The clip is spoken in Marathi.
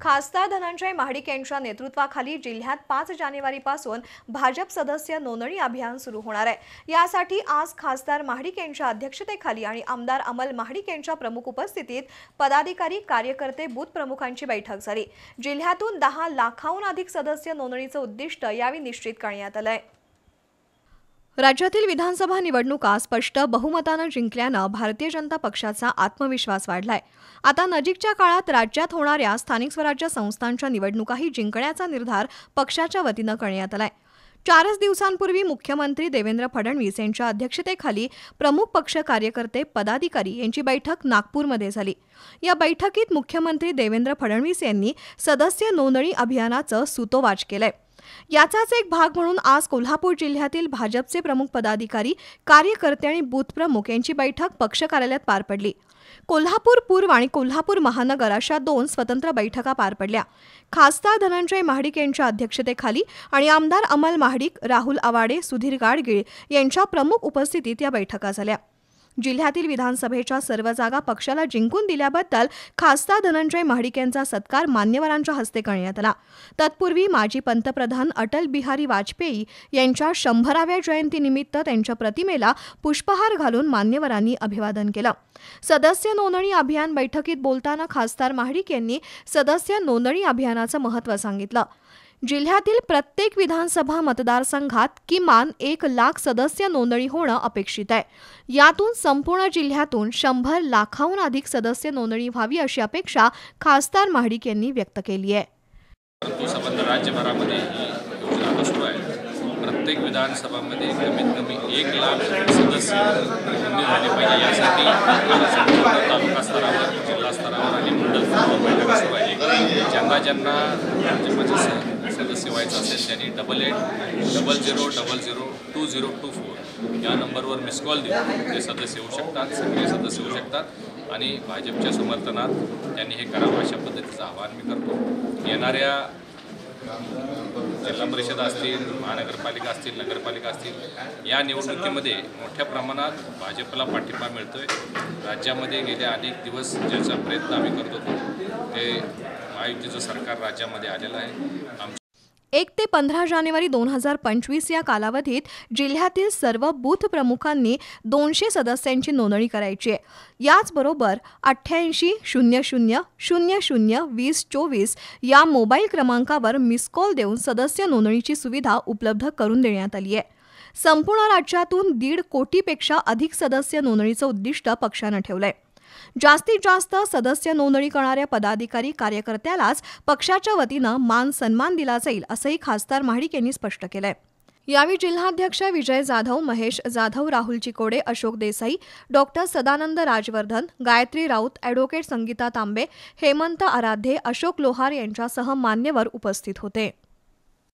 खासदार धनंजय महाडिक यांच्या नेतृत्वाखाली जिल्ह्यात 5 जानेवारीपासून भाजप सदस्य नोंदणी अभियान सुरू होणार आहे। यासाठी आज खासदार महाडिक यांच्या अध्यक्षतेखाली आणि आमदार अमल महाडिक यांच्या प्रमुख उपस्थितीत पदाधिकारी, कार्यकर्ते, बूथ प्रमुखांची बैठक झाली। जिल्ह्यातून 10 लाखाहून अधिक सदस्य नोंदणीचे उद्दिष्ट यावेळी निश्चित करण्यात आले आहे। राज्यातील विधानसभा निवडणुका स्पष्ट बहुमताने जिंकल्याने भारतीय जनता पक्षाचा आत्मविश्वास वाढलाय। आता नजीकच्या काळात राज्यात होणाऱ्या स्थानिक स्वराज्य संस्थांच्या निवडणुकाही जिंकण्याचा निर्धार पक्षाच्या वतीने करण्यात आलाय। 4 दिवसांपूर्वी मुख्यमंत्री देवेंद्र फडणवीस यांच्या अध्यक्षतेखाली प्रमुख पक्ष कार्यकर्ते, पदाधिकारी यांची बैठक नागपूरमध्ये झाली। या बैठकीत मुख्यमंत्री देवेंद्र फडणवीस यांनी सदस्य नोंदणी अभियानाचं सूतोवाच केलंय। याचाच एक भाग म्हणून आज कोल्हापूर जिल्ह्यातील भाजपचे प्रमुख पदाधिकारी, कार्यकर्ते आणि बूथ प्रमुख यांची बैठक पक्ष कार्यालयात पार पडली। कोल्हापूर पूर्व आणि कोल्हापूर महानगर अशा 2 स्वतंत्र बैठका पार पडल्या। खासदार धनंजय महाडिक यांच्या अध्यक्षतेखाली आणि आमदार अमल महाडिक, राहुल आवाडे, सुधीर गाडगीळ यांच्या प्रमुख उपस्थितीत या बैठका झाल्या। जिल्ह्यातील विधानसभेच्या सर्व जागा पक्षाला जिंकून दिल्याबद्दल खासदार धनंजय महाडिक यांचा सत्कार मान्यवरांच्या हस्ते करण्यात आला। तत्पूर्वी माजी पंतप्रधान अटल बिहारी वाजपेयी यांच्या 100व्या जयंतीनिमित्त त्यांच्या प्रतिमेला पुष्पहार घालून मान्यवरांनी अभिवादन केलं। सदस्य नोंदणी अभियान बैठकीत बोलताना खासदार महाडिक यांनी सदस्य नोंदणी अभियानाचं महत्त्व सांगितलं। जिल्ह्यातील प्रत्येक विधानसभा मतदारसंघात किमान 1 लाख सदस्य नोंदणी होणं अपेक्षित आहे। यातून संपूर्ण जिल्ह्यातून 100 लाखाहून अधिक सदस्य नोंदणी व्हावी अशी अपेक्षा खासदार महाडिक यांनी व्यक्त केली आहे। राज्यभरामध्ये योजना सुरू आहे। प्रत्येक विधानसभामध्ये कमीत कमी 1 लाख सदस्य नोंदणी झाली पाहिजे। यासाठी तालुका स्तरावर, जिल्हा स्तरावर आणि मंडल स्तरावर बैठका सुरू आहे। ज्यांना भाजपचे सदस्य व्हायचं असेल त्यांनी 8800002024 या नंबरवर मिस कॉल देऊन ते सदस्य होऊ शकतात, सक्रिय सदस्य होऊ शकतात आणि भाजपच्या समर्थनात त्यांनी हे करावं अशा पद्धतीचं आवाहन मी करतो। येणाऱ्या जिल्हा परिषद असतील, महानगरपालिका असतील, नगरपालिका असतील या निवडणुकीमध्ये मोठ्या प्रमाणात भाजपला पाठिंबा मिळतोय। राज्यामध्ये गेले अनेक दिवस ज्याचा प्रयत्न आम्ही करत होतो ते महायुतीचं सरकार राज्यामध्ये आलेलं आहे। 1 ते 15 जानेवारी 2025 या कालावधीत जिल्ह्यातील सर्व बूथ प्रमुखांनी 200 सदस्यांची नोंदणी करायची आहे। याचबरोबर 8800002024 या मोबाईल क्रमांकावर मिस कॉल देऊन सदस्य नोंदणीची सुविधा उपलब्ध करून देण्यात आली आहे। संपूर्ण राज्यातून 1.5 कोटीपेक्षा अधिक सदस्य नोंदणीचं उद्दिष्ट पक्षानं ठेवलंय। जास्तीत जास्त सदस्य नोंदणी करणाऱ्या पदाधिकारी, कार्यकर्त्यालाच पक्षाच्या वतीनं मान सन्मान दिला जाईल असंही खासदार महाडिक यांनी स्पष्ट केलंय। यावेळी जिल्हाध्यक्ष विजय जाधव, महेश जाधव, राहुल चिकोडे, अशोक देसाई, डॉक्टर सदानंद राजवर्धन, गायत्री राऊत, ॲडव्होकेट संगीता तांबे, हेमंत आराध्ये, अशोक लोहार यांच्यासह मान्यवर उपस्थित होते।